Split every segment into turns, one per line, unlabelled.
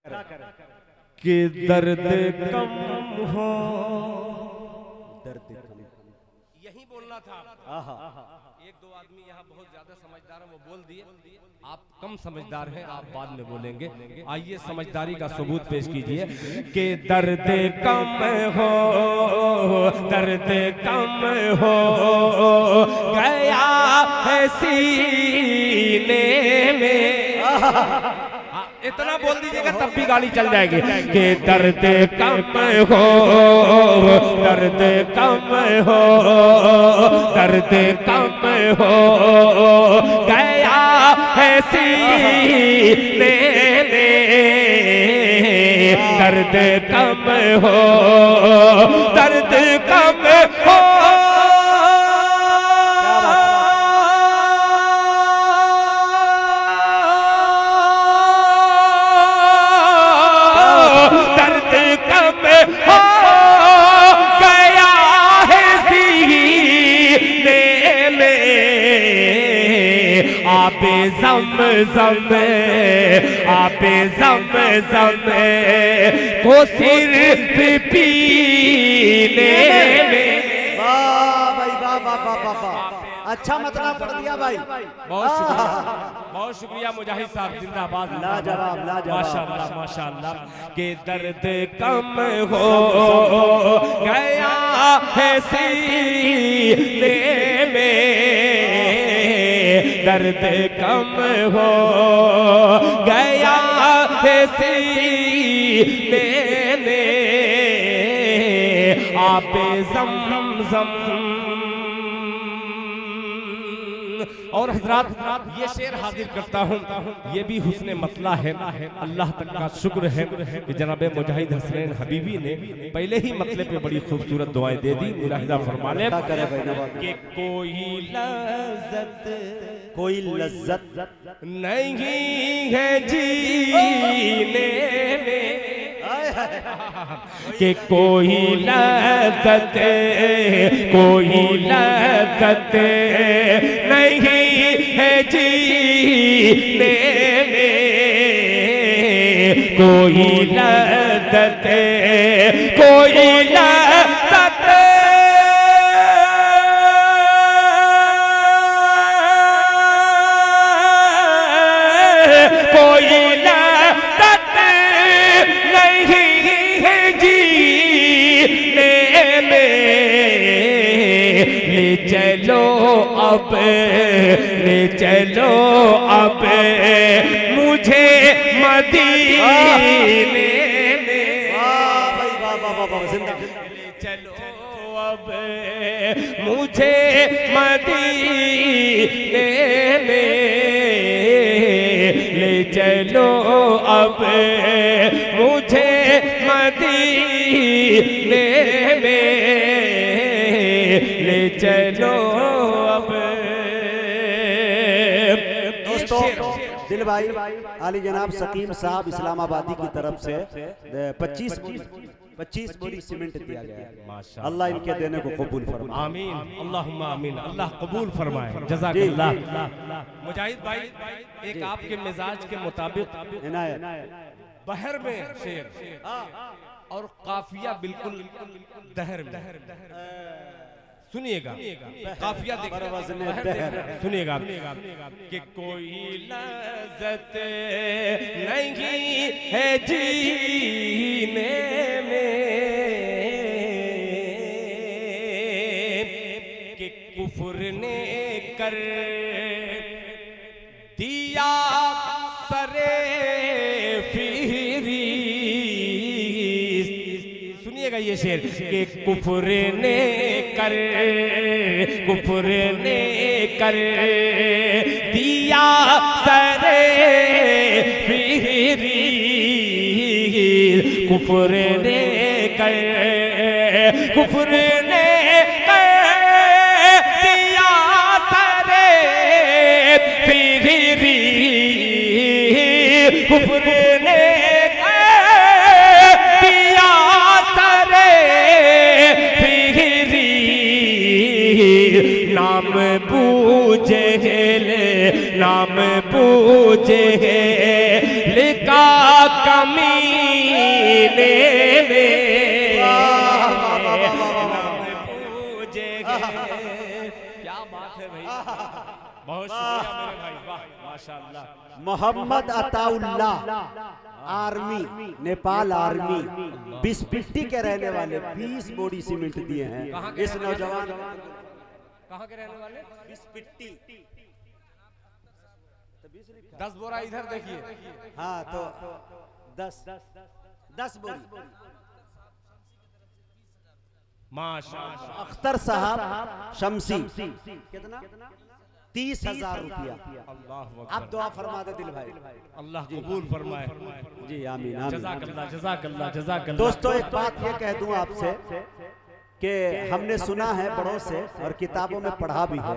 कि दर्द कम हो,
दर्द कम,
यही बोलना था। एक दो आदमी यहाँ बहुत ज्यादा समझदार हैं, वो बोल दिए। आप कम समझदार हैं, आप बाद में बोलेंगे। आइए समझदारी का सबूत पेश कीजिए कि दर्द कम हो, दर्द कम हो गया है सीने में। इतना बोल दीजिएगा तब भी गाड़ी चल जाएगी कि दर्द कम हो, दर्द कम हो, दर्द कम हो गया है सीने में। दर्द कम हो, दर्द कम हो, आबे ज़म-ज़म, आबे ज़म-ज़म को सिर्फ पीने में।
वाह भाई वाह वाह वाह वाह, अच्छा मतलब पढ़ दिया भाई।
बहुत शुक्रिया, बहुत शुक्रिया मुजाहिद साहब, जिंदाबाद।
लाजवाब लाजवाब,
माशाअल्लाह माशाअल्लाह। के दर्द कम हो गया है सीने में, दर्द कम हो गया है सीने में। आबे ज़म-ज़म। और हजरात ये शेर हाजिर करता हूँ, ये भी हुस्ने मतला है। अल्लाह तक का शुक्र है कि जनाब मुजाहिद हसनैन हबीबी ने पहले ही मतले पे बड़ी खूबसूरत दुआएं दे दी। मुलाहिजा फरमाने कि कोई
लज्जत
नहीं है जीने में, कि कोई लज्जत, कोई लज्जत नहीं है जीने में। कोई लज्जत, कोई लज्जत चलो अब, ले चलो अब मुझे मदीने में। ले चलो अब मुझे मदीने में, ले चलो अब मुझे मदीने में, ले चलो अब।
दोस्तों दिल भाई आली जनाब सकीम साहब इस्लामाबादी की तरफ से 25 बोरी सीमेंट दिया गया है। अल्लाह इनके देने को कबूल फरमाए।
आमीन, अल्लाहुम्मा आमीन। अल्लाह कबूल फरमाए। जज़ाकल्लाह। मुजाहिद भाई, एक आपके मिजाज के मुताबिक बहर में शेर और काफिया बिल्कुल दहर में। सुनिएगा काफिया सुनिएगा कि कोई लज्जत नहीं है जीने में, कि कुफ्र ने कर दिया सरे फिरी। सुनिएगा ये शेर कि कुफ्र ने कर, कुफ्र ने कर दिया सरे फिरी। कुफ्र ने कर, कुफ्र ने कर दिया सरे फिरी। कुफ्र ने नाम पूजे, नाम पूजे लिखा का मीने में नाम पूजेंगे। क्या बात है भाई, बहुत शुक्रिया मेरे भाई, वाह माशाअल्लाह।
मोहम्मद अताउल्लाह आर्मी, नेपाल आर्मी, बिस्पिट्टी के रहने वाले 20 बोरी सीमेंट दिए हैं इस नौजवान।
कहाँ के रहने वाले?
बिस्पिट्टी।
10 बोरा इधर देखिए।
हाँ तो 10 बोरी।
माशाअल्लाह।
अख्तर साहब शमसी कितना? 30,000 रुपया।
अल्लाह
आप दुआ फरमा दे दिल भाई,
अल्लाह कबूल फरमाए।
जी आमीन आमीन।
जज़ाकल्लाह जज़ाकल्लाह जज़ाकल्लाह।
दोस्तों एक बात ये कह दूं आपसे कि हमने सुना है बड़ों से और किताबों में पढ़ा भी है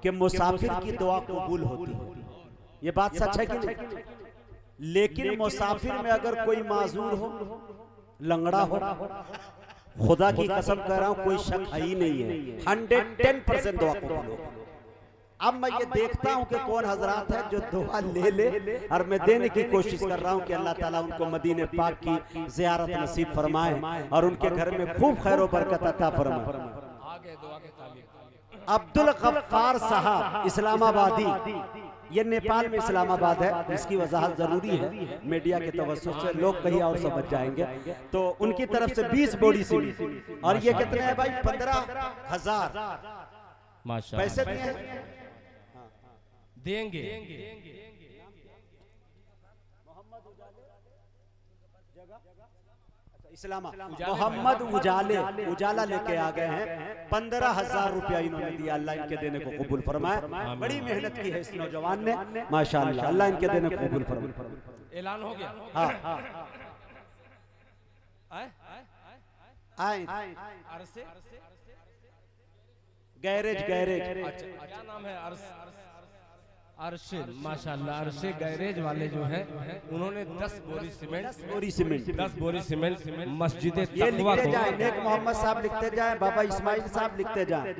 कि मुसाफिर की दुआ कबूल होती है। ये बात सच है कि नहीं? लेकिन मुसाफिर में अगर कोई माजूर हो, लंगड़ा हो, खुदा की कसम कह रहा हूं कोई शक है ही नहीं है, 110% दुआ कबूल होगी। अब मैं ये देखता हूं कि कौन हजरात है जो दुआ ले और मैं देने की कोशिश कर रहा हूं कि अल्लाह ताला उनको मदीने पाक की ज़ियारत नसीब फरमाए और उनके घर में खूब खैर व बरकत अता फरमाए। अब्दुल गफ्फार साहब इस्लामाबादी, ये नेपाल में इस्लामाबाद है, इसकी वजाहत जरूरी है मीडिया के तवज्जुह से, लोग कहीं और समझ जाएंगे। तो उनकी तरफ से 20 बोरी सीमेंट और ये कितने हैं भाई? 15,000 पैसे दिए हैं,
देंगे।
इस्लामा मोहम्मद उजाला लेके आ गए हैं। 15,000 रुपया इन्होंने दिया। अल्लाह इनके देने को कबूल फरमाए। बड़ी मेहनत की है इस नौजवान ने, माशाअल्लाह। अल्लाह इनके देने को कबूल फरमाए।
ऐलान हो गया।
हाँ आए गैरेज।
अच्छा, क्या नाम है? अरशद। माशाअल्लाह। अरशद गैरेज वाले जो हैं उन्होंने 10 बोरी सीमेंट 10 बोरी सीमेंट मस्जिद
ये लिखते जाए, नेक मोहम्मद साहब लिखते जाए, बाबा इस्माइल साहब लिखते जाए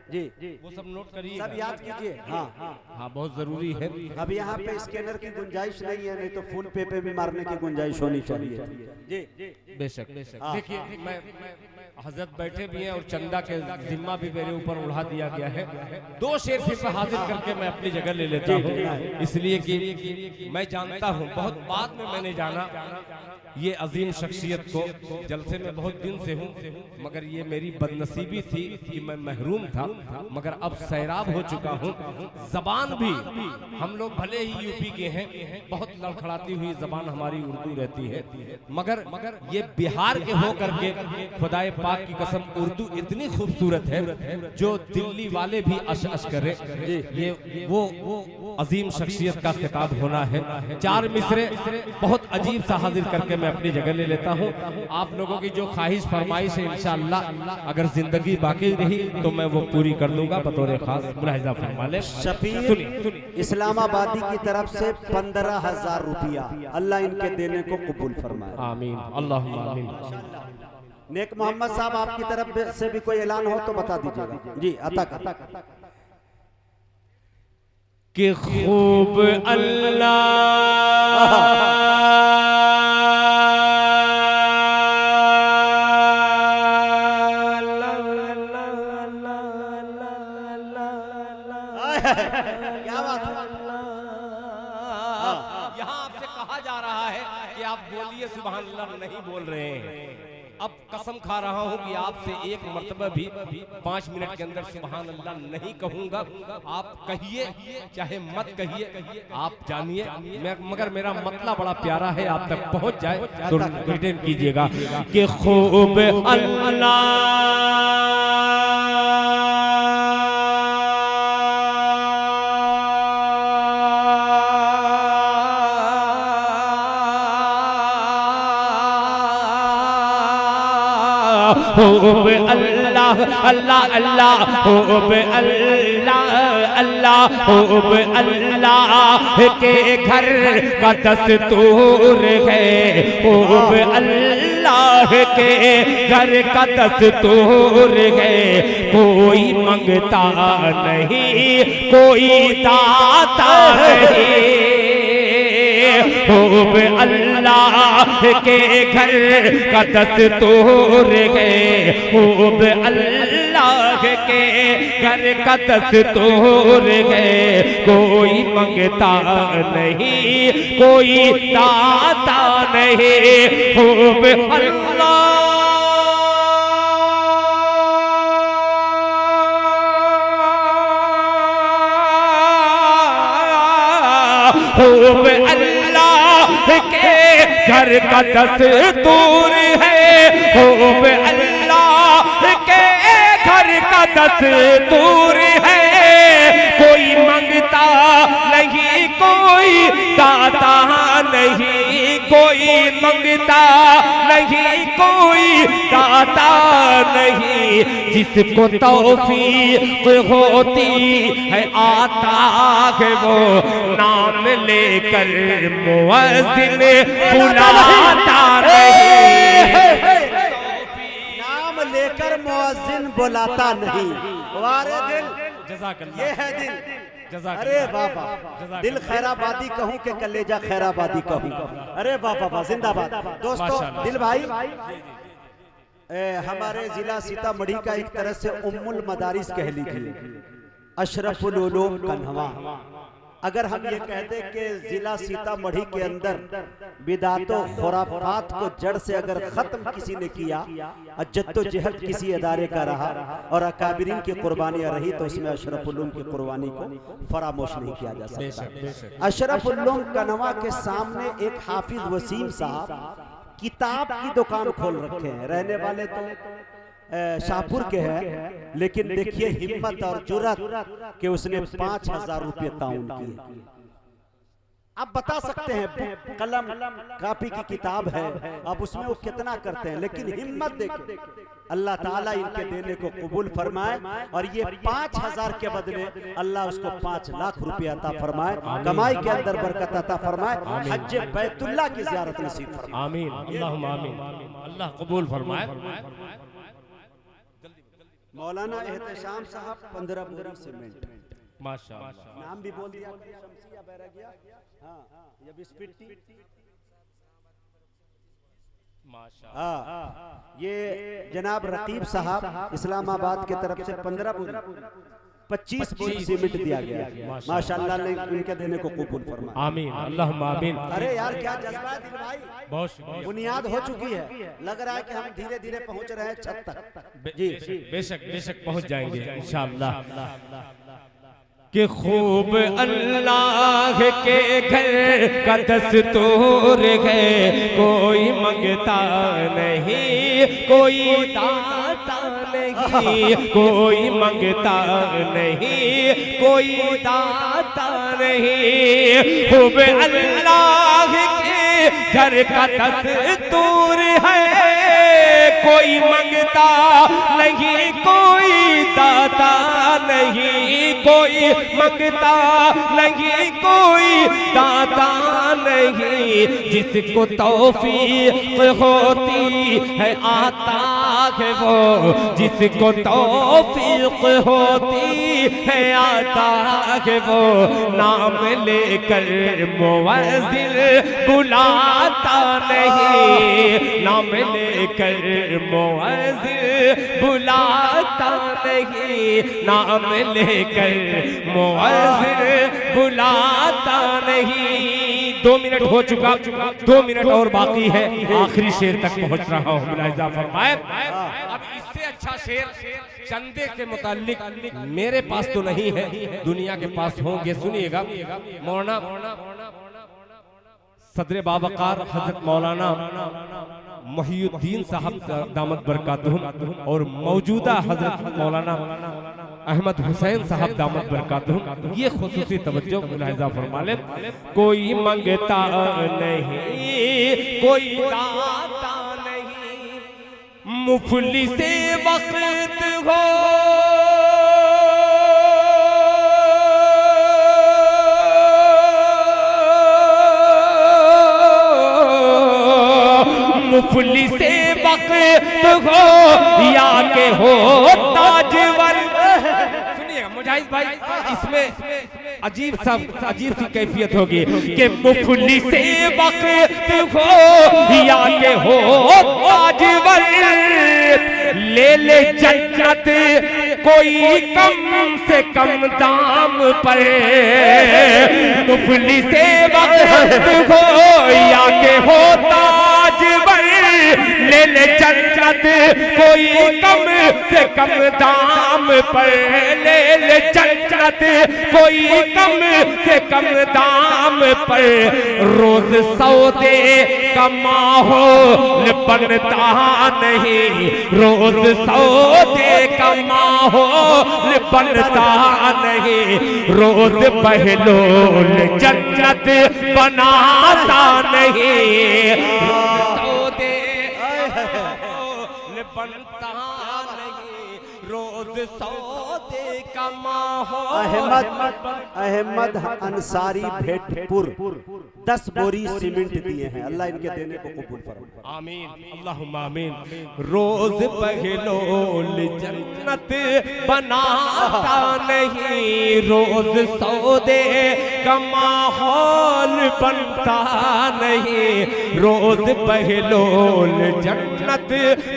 जी,
वो सब नोट करिए,
सब याद कीजिए। हाँ
हाँ बहुत जरूरी है।
अब यहाँ पे स्कैनर की गुंजाइश नहीं है, नहीं तो फोन पे भी मारने की गुंजाइश होनी चाहिए जी।
बेशक। देखिए मैं हजरत बैठे भी हैं और चंदा के जिम्मा भी मेरे ऊपर उड़ा दिया गया है। 2 शेर सिर्फ हाजिर करके मैं अपनी जगह ले लेता हूँ, इसलिए कि मैं जानता हूँ, बहुत बाद में मैंने जाना ये अजीम शख्सियत को। जलसे में बहुत दिन से हूँ, मगर ये मेरी बदनसीबी थी कि मैं महरूम था, मगर अब सैराब हो चुका हूँ। जबान भी हम लोग भले ही यूपी के हैं, बहुत लड़खड़ाती हुई जबान हमारी उर्दू रहती है, मगर ये बिहार के हो करके खुदाए पाक की कसम उर्दू इतनी खूबसूरत है जो दिल्ली वाले भी अश करे। ये वो अजीम शख्सियत का खिताब होना है। 4 मिसरे बहुत अजीब सा हाजिर करके मैं अपनी जगह ले लेता हूँ। आप लोगों की जो ख्वाहिश फरमाइश है इंशाअल्लाह अगर जिंदगी बाकी रही तो मैं वो पूरी कर दूंगा। बतौर खास मुलाहिजा फरमा ले।
शफीर इस्लामाबादी की तरफ से 15,000 रुपया अल्लाह इनके देने को कबूल फरमाए।
आमीन अल्लाहुम्मा आमीन।
नेक मोहम्मद साहब आपकी तरफ से भी कोई ऐलान हो तो बता दीजिएगा जी। अतक
कि खूब अल्लाह
क्या बात है?
यहाँ आपसे कहा जा रहा है कि आप बोलिए सुभान अल्लाह, नहीं बोल रहे हैं। अब कसम खा रहा हूँ कि आपसे एक मर्तबा भी 5 मिनट के अंदर सुभान अल्लाह नहीं कहूँगा। आप कहिए चाहे मत कहिए, आप जानिए, मगर मेरा मतलब बड़ा प्यारा है, आप तक पहुँच जाए तो रिटर्न कीजिएगा कि खूब अल्लाह खूब अल्लाह अल्लाह अल्लाह खूब अल्लाह अल्लाह खूब अल्लाह के घर का दस्तूर है। खूब अल्लाह के घर का दस्तूर है। कोई मंगता नहीं, कोई दाता नहीं, खूब अल्लाह के घर का दस्तूर है, खूब अल्लाह के घर का दस्तूर है। कोई मंगता नहीं, कोई दाता नहीं, खूब अल्लाह खूब अल्लाह के घर का दस्तूर है, खूब अल्लाह के घर का दस्तूर है। कोई मंगता नहीं, कोई दाता नहीं, कोई मंगता नहीं, कोई दाता नहीं। जिसको तौफीक होती है आता है वो नाम लेकर मुअज्जिन बुलाता नहीं,
नाम लेकर मुअज्जिन बुलाता नहीं। वारे दिल,
जज़ाकल्लाह,
ये है दिल।
जज़ाकल्लाह।
अरे बाबा, दिल खैराबादी कहूँ कि कलेजा खैराबादी कहूँ। अरे बाबा जिंदाबाद। दोस्तों, दिल भाई हमारे जिला सीतामढ़ी का एक तरह से उम्मुल मदारिस कह लीजिए, अशरफुल उलूम कन्हवा। अगर हम ये कहते कि जिला सीतामढ़ी के अंदर बिदातों खुराफात को जड़ से अगर खत्म किसी ने किया और जद्दोजहद किसी अदारे का रहा और अकाबिरीन की कुर्बानियां रही, तो उसमें अशरफुल उलूम की कुर्बानी को फरामोश नहीं किया जा सकता। अशरफुल उलूम कन्हवा के सामने एक हाफिज वसीम साहब किताब की दुकान खोल रखे हैं। रहने वाले तो शाहपुर के हैं, लेकिन देखिए हिम्मत और जुर्रत कि उसने 5,000 रुपये ताउन किए। आप बता सकते हैं कलम कापी की किताब है, अब उसमें वो कितना करते हैं, लेकिन हिम्मत देखें। अल्लाह ताला इनके देने को कबूल फरमाए और ये 5,000 के बदले अल्लाह उसको 5 लाख रुपया अता फरमाए, कमाई के अंदर बरकत अता फरमाए, हज बैतुल्लाह की ज़ियारत नसीब फरमाए।
आमीन, अल्लाहुम्मा आमीन। अल्लाह कबूल फरमाए।
मौलाना एहतशाम साहब 15 बोरी सीमेंट,
माशाअल्लाह,
नाम भी बोल दिया, शमसिया बैरागिया, हाँ, ये बिस्पिट्टी, हाँ, ये जनाब रकीब साहब इस्लामाबाद के तरफ से 15 बोरी 25 बोरी सीमेंट दिया गया। माशाअल्लाह ने उनके देने को कबूल फरमाए।
आमीन, अल्लाहुम्मा आमीन।
अरे यार क्या जज्बा है दिल भाई,
बहुत
बुनियाद हो चुकी है, लग रहा है कि हम धीरे धीरे पहुंच रहे हैं छत तक। जी
बेशक बेशक पहुंच जाएंगे इंशाअल्लाह। कि खूब अल्लाह के घर का दस्तूर है, कोई मंगता नहीं, कोई दाता नहीं, कोई मंगता नहीं, कोई दाता नहीं। खूब अल्लाह के घर का दस्तूर है, कोई मंगता नहीं, कोई दाता नहीं, कोई मंगता नहीं, कोई दाता नहीं। जिसको तौफीक होती है आता है वो, जिसको तौफीक होती है आता है वो नाम लेकर मुअज्जिन बुलाता नहीं, नाम लेकर मुअज्जिन बुलाता नहीं, नाम लेकर मुअज्जिन बुलाता नहीं। 2 मिनट हो चुका, 2 मिनट और बाकी है, आखिरी शेर तक पहुंच रहा हूँ। मुलाहिजा फरमाए। अब इससे अच्छा शेर चंदे के मुताल्लिक मेरे पास तो नहीं है, दुनिया के पास होंगे। सुनिएगा, मौलाना सदर बावकार हजरत मौलाना मोहिउद्दीन साहब दामत बरकातहुम और मौजूदा हजरत मौलाना अहमद हुसैन साहब दामत बरकातहुम, ये खुसूसी तवज्जो मुलाहिजा फरमा लें। कोई मंगता नहीं, कोई दाता नहीं, मुफलिसे वक्त हो मुफलिसे वक्त हो या के हो ताजवर। सुनिएगा मुजाहिद भाई, इसमें अजीब सी कैफियत होगी कि मुफली से वक्त हो या के हो ताजवर, ले ले जन्नत कोई कम से कम दाम पर। मुफली से वक्त हो या के हो ताजवर, ले ले जन्नत कोई कम से कम दाम पर। ले ले जन्नत कोई कम से कम दाम पर। रोज सौदे का माहौल बनता नहीं, रोज सौदे का माहौल बनता नहीं। रोज बहलोल जन्नत बनाता नहीं, सौदे बनता नहीं। रोज सौदे का माहौल।
अहमद अंसारी भेटपुर 10 बोरी सीमेंट दिए हैं, अल्लाह इनके देने को कबूल फरमाए।
आमीन अल्लाहुम्मा आमीन। रोज बहलोल जन्नत बनाता नहीं, रोज सौदे का माहौल बनता नहीं। रोज बहलोल जन्नत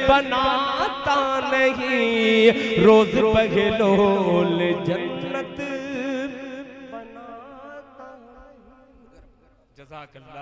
बनाता नहीं, रोज बहलोल जन्नत बनाता नहीं। जज़ाकल्लाह।